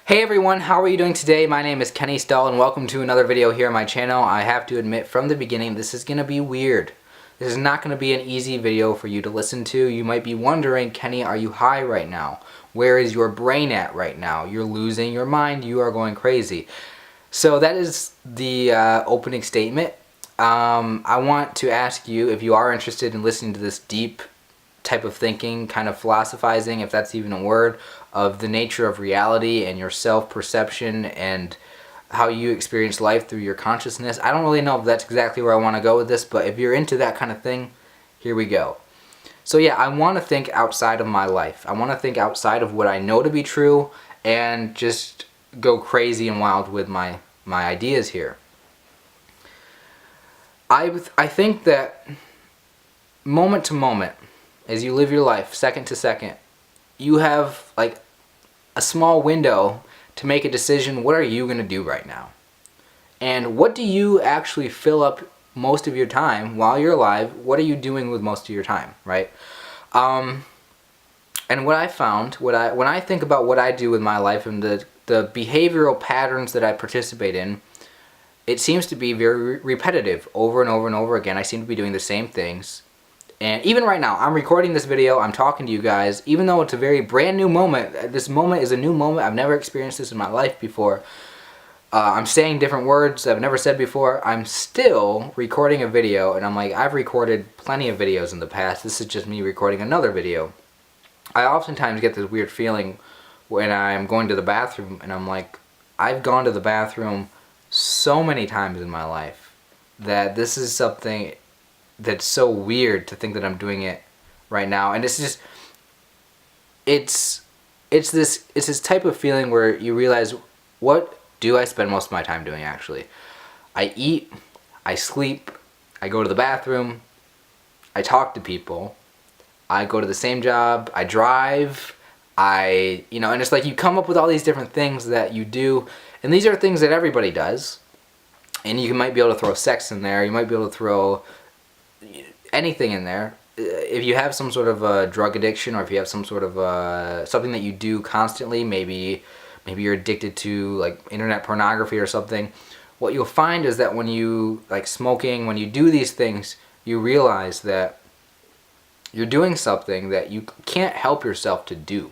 Hey everyone, how are you doing today? My name is Kenny Stahl and welcome to another video here on my channel. I have to admit from the beginning this is going to be weird. This is not going to be an easy video for you to listen to. You might be wondering, Kenny, are you high right now? Where is your brain at right now? You're losing your mind, you are going crazy. So that is the opening statement. I want to ask you if you are interested in listening to this deep type of thinking, kind of philosophizing, if that's even a word, of the nature of reality and your self-perception and how you experience life through your consciousness. I don't really know if that's exactly where I want to go with this, but if you're into that kind of thing, here we go. So yeah, I want to think outside of my life. I want to think outside of what I know to be true and just go crazy and wild with my ideas here. I think that moment to moment, as you live your life, second to second, you have like a small window to make a decision. What are you going to do right now? And what do you actually fill up most of your time while you're alive? What are you doing with most of your time, right? And what I found, when I think about what I do with my life and the behavioral patterns that I participate in, it seems to be very repetitive over and over and over again. I seem to be doing the same things. And even right now, I'm recording this video, I'm talking to you guys, even though it's a very brand new moment. This moment is a new moment. I've never experienced this in my life before. I'm saying different words I've never said before. I'm still recording a video, and I'm like, I've recorded plenty of videos in the past. This is just me recording another video. I oftentimes get this weird feeling when I'm going to the bathroom, and I'm like, I've gone to the bathroom so many times in my life that this is something that's so weird to think that I'm doing it right now. And it's just it's this type of feeling where you realize, what do I spend most of my time doing actually? I eat, I sleep, I go to the bathroom, I talk to people, I go to the same job, I drive, and it's like you come up with all these different things that you do, and these are things that everybody does. And you might be able to throw sex in there, you might be able to throw anything in there. If you have some sort of a drug addiction, or if you have some sort of something that you do constantly, maybe you're addicted to like internet pornography or something, what you'll find is that when you, like smoking, when you do these things, you realize that you're doing something that you can't help yourself to do.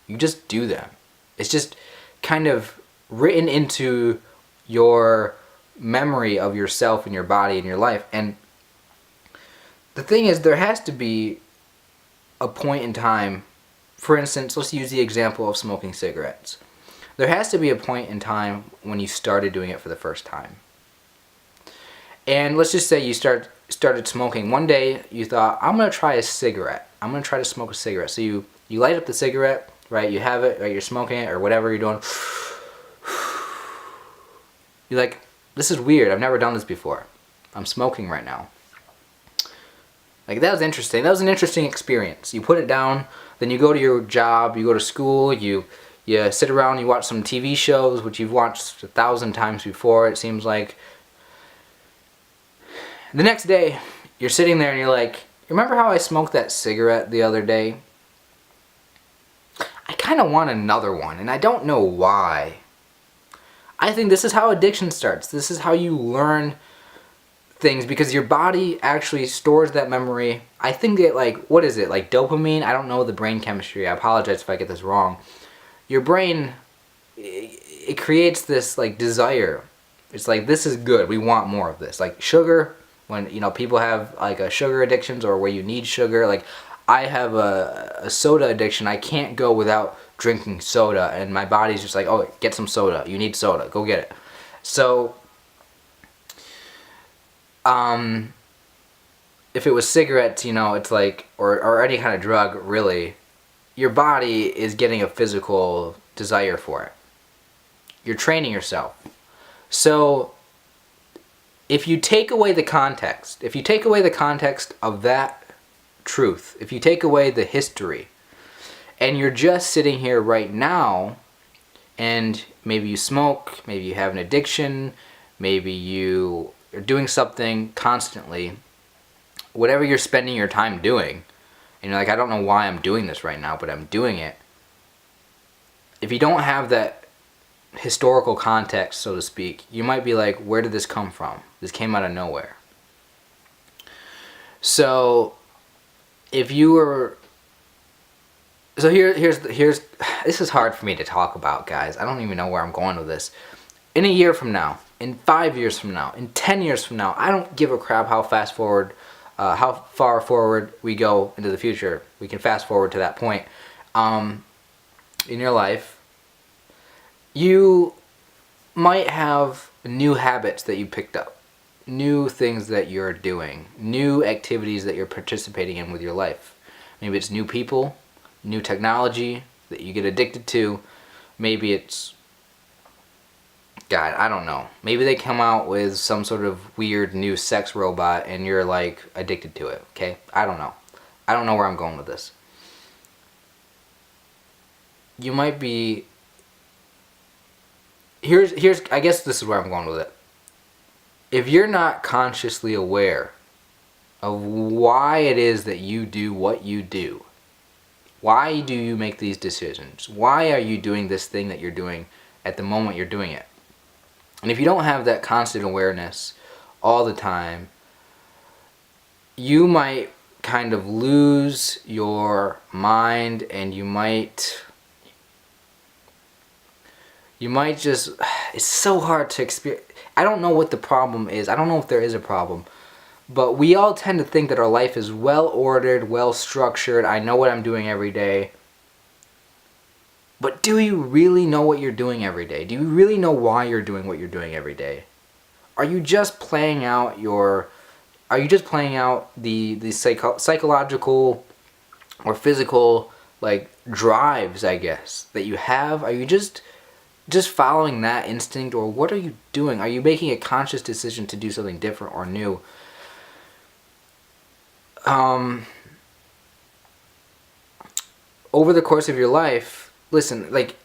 You just do them. It's just kind of written into your memory of yourself and your body and your life. And the thing is, there has to be a point in time. For instance, let's use the example of smoking cigarettes. There has to be a point in time when you started doing it for the first time. And let's just say you started smoking. One day you thought, I'm going to try a cigarette. I'm going to try to smoke a cigarette. So you light up the cigarette, right? You have it, right? You're smoking it or whatever you're doing. You're like, this is weird. I've never done this before. I'm smoking right now. Like, that was interesting. That was an interesting experience. You put it down, then you go to your job, you go to school, you sit around, you watch some TV shows, which you've watched 1,000 times before, it seems like. The next day, you're sitting there and you're like, remember how I smoked that cigarette the other day? I kind of want another one, and I don't know why. I think this is how addiction starts. This is how you learn things, because your body actually stores that memory. I think that, like, what is it, like dopamine? I don't know the brain chemistry. I apologize if I get this wrong. Your brain, it creates this like desire. It's like, this is good, we want more of this. Like sugar, when people have like a sugar addictions, or where you need sugar. Like, I have a soda addiction. I can't go without drinking soda, and my body's just like, oh, get some soda, you need soda, go get it. So if it was cigarettes, it's like, or any kind of drug, really, your body is getting a physical desire for it. You're training yourself. So if you take away the context, of that truth, if you take away the history, and you're just sitting here right now, and maybe you smoke, maybe you have an addiction, maybe you are doing something constantly, whatever you're spending your time doing, and you're like, I don't know why I'm doing this right now, but I'm doing it. If you don't have that historical context, so to speak, you might be like, where did this come from? This came out of nowhere. So if you were, so here's this is hard for me to talk about, guys. I don't even know where I'm going with this. In a year from now, in 5 years from now, in 10 years from now, I don't give a crap how how far forward we go into the future. We can fast forward to that point. In your life, you might have new habits that you picked up, new things that you're doing, new activities that you're participating in with your life. Maybe it's new people, new technology that you get addicted to. Maybe it's, God, I don't know. Maybe they come out with some sort of weird new sex robot and you're like addicted to it, okay? I don't know. I don't know where I'm going with this. You might be, here's I guess this is where I'm going with it. If you're not consciously aware of why it is that you do what you do, why do you make these decisions? Why are you doing this thing that you're doing at the moment you're doing it? And if you don't have that constant awareness all the time, you might kind of lose your mind, and you might just, it's so hard to experience. I don't know what the problem is. I don't know if there is a problem. But we all tend to think that our life is well ordered, well structured. I know what I'm doing every day. But do you really know what you're doing every day? Do you really know why you're doing what you're doing every day? Are you just playing out the psychological or physical like drives, I guess, that you have? Are you just following that instinct, or what are you doing? Are you making a conscious decision to do something different or new? Over the course of your life, listen, like,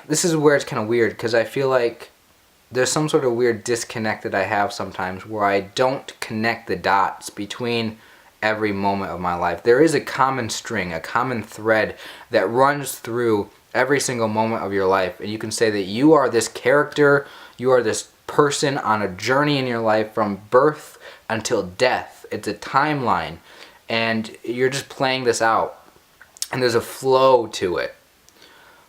this is where it's kind of weird, because I feel like there's some sort of weird disconnect that I have sometimes where I don't connect the dots between every moment of my life. There is a common string, a common thread that runs through every single moment of your life, and you can say that you are this character, you are this person on a journey in your life from birth until death. It's a timeline, and you're just playing this out, and there's a flow to it.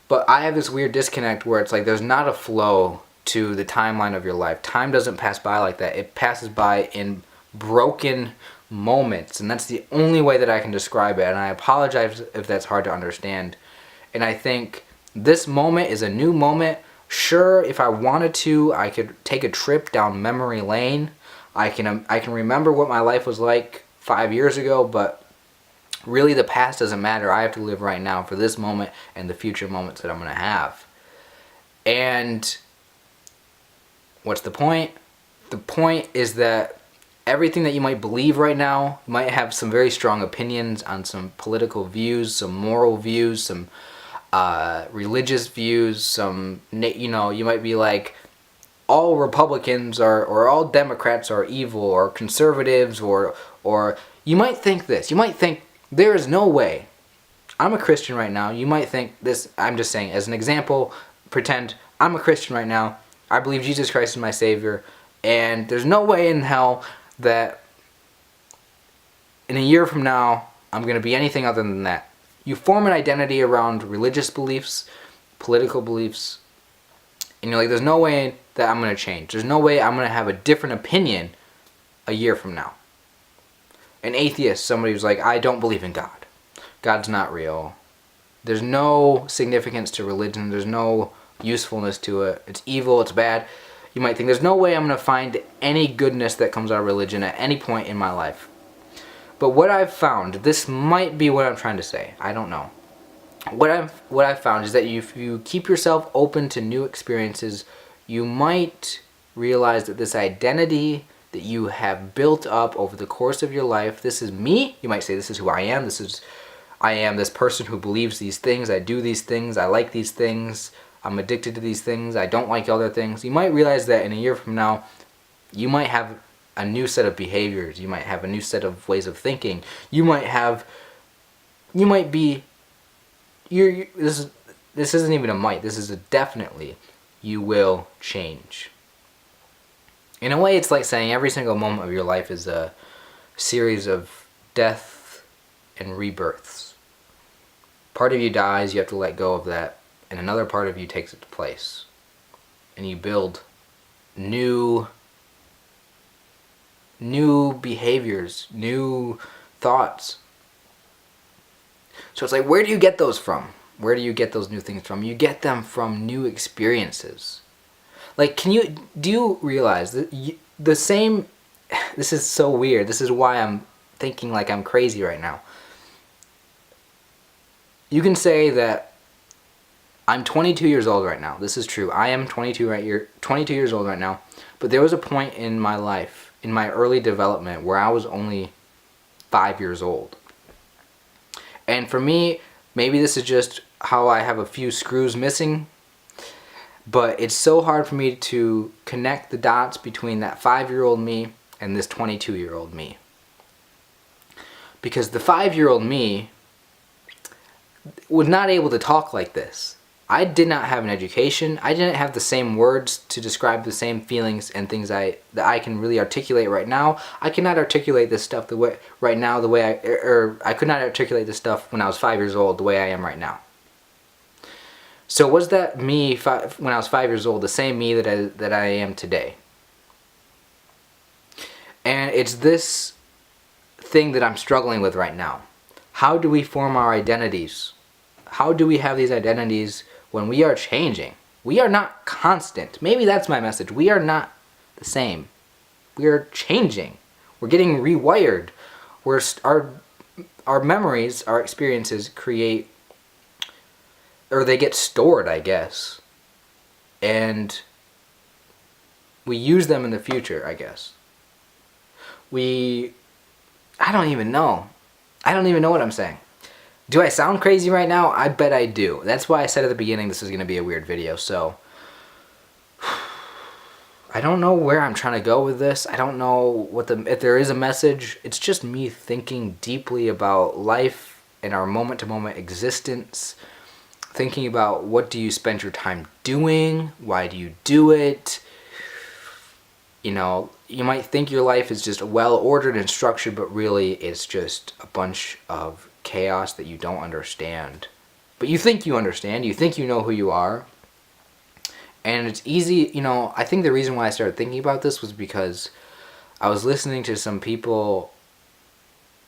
But I have this weird disconnect where it's like there's not a flow to the timeline of your life. Time doesn't pass by like that. It passes by in broken moments, and that's the only way that I can describe it, and I apologize if that's hard to understand. And I think this moment is a new moment. Sure, if I wanted to, I could take a trip down memory lane. I can remember what my life was like 5 years ago, but really the past doesn't matter. I have to live right now for this moment and the future moments that I'm going to have. And what's the point? The point is that everything that you might believe right now, you might have some very strong opinions on some political views, some moral views, some religious views, some, you might be like, all Republicans or all Democrats are evil, or conservatives, or you might think this. You might think, there is no way. I'm a Christian right now. You might think this, I'm just saying, as an example, pretend I'm a Christian right now. I believe Jesus Christ is my Savior, and there's no way in hell that in a year from now I'm going to be anything other than that. You form an identity around religious beliefs, political beliefs, and you're like, there's no way that I'm going to change. There's no way I'm going to have a different opinion a year from now. An atheist, somebody who's like, I don't believe in God. God's not real. There's no significance to religion. There's no usefulness to it. It's evil. It's bad. You might think, there's no way I'm going to find any goodness that comes out of religion at any point in my life. But what I've found, this might be what I'm trying to say. I don't know. What I've found is that if you keep yourself open to new experiences, you might realize that this identity that you have built up over the course of your life, this is me. You might say, this is who I am. I am this person who believes these things. I do these things. I like these things. I'm addicted to these things. I don't like other things. You might realize that in a year from now, you might have a new set of behaviors. You might have a new set of ways of thinking. This isn't even a might. This is a definitely. you will change. In a way, it's like saying every single moment of your life is a series of death and rebirths. Part of you dies, you have to let go of that, and another part of you takes its place. And you build new behaviors, new thoughts. So it's like, where do you get those from? Where do you get those new things from? You get them from new experiences. Like, do you realize that the same, this is so weird, this is why I'm thinking like I'm crazy right now. You can say that I'm 22 years old right now. This is true. I am 22 years old right now. But there was a point in my life, in my early development, where I was only 5 years old. And for me, maybe this is just how I have a few screws missing, but it's so hard for me to connect the dots between that 5-year-old me and this 22-year-old me. Because the 5-year-old me was not able to talk like this. I did not have an education. I didn't have the same words to describe the same feelings and things that I can really articulate right now. I cannot articulate this stuff the way right now the way I could not articulate this stuff when I was 5 years old the way I am right now. So was that me when I was 5 years old the same me that I am today? And it's this thing that I'm struggling with right now. How do we form our identities? How do we have these identities when we are changing? We are not constant. Maybe that's my message. We are not the same. We are changing. We're getting rewired. Our memories, our experiences create, or they get stored, I guess. And we use them in the future, I guess. I don't even know. I don't even know what I'm saying. Do I sound crazy right now? I bet I do. That's why I said at the beginning this is going to be a weird video, so I don't know where I'm trying to go with this. I don't know if there is a message. It's just me thinking deeply about life and our moment-to-moment existence. Thinking about, what do you spend your time doing? Why do you do it? You know, you might think your life is just well-ordered and structured, but really it's just a bunch of chaos that you don't understand. But you think you understand. You think you know who you are. And it's easy, you know, I think the reason why I started thinking about this was because I was listening to some people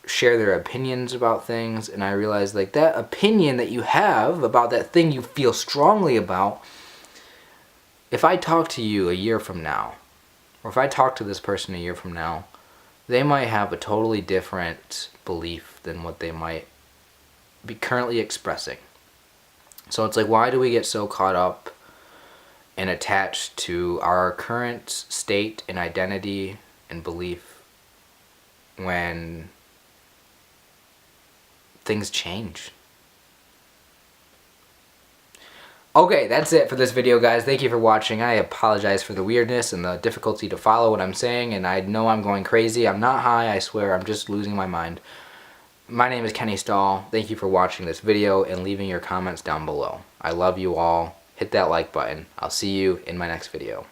share their opinions about things, and I realized, like, that opinion that you have about that thing you feel strongly about, if I talk to you a year from now, or if I talk to this person a year from now, they might have a totally different belief than what they might be currently expressing. So it's like, why do we get so caught up and attached to our current state and identity and belief when things change? Okay, that's it for this video, guys. Thank you for watching. I apologize for the weirdness and the difficulty to follow what I'm saying, and I know I'm going crazy. I'm not high, I swear. I'm just losing my mind. My name is Kenny Stahl. Thank you for watching this video and leaving your comments down below. I love you all. Hit that like button. I'll see you in my next video.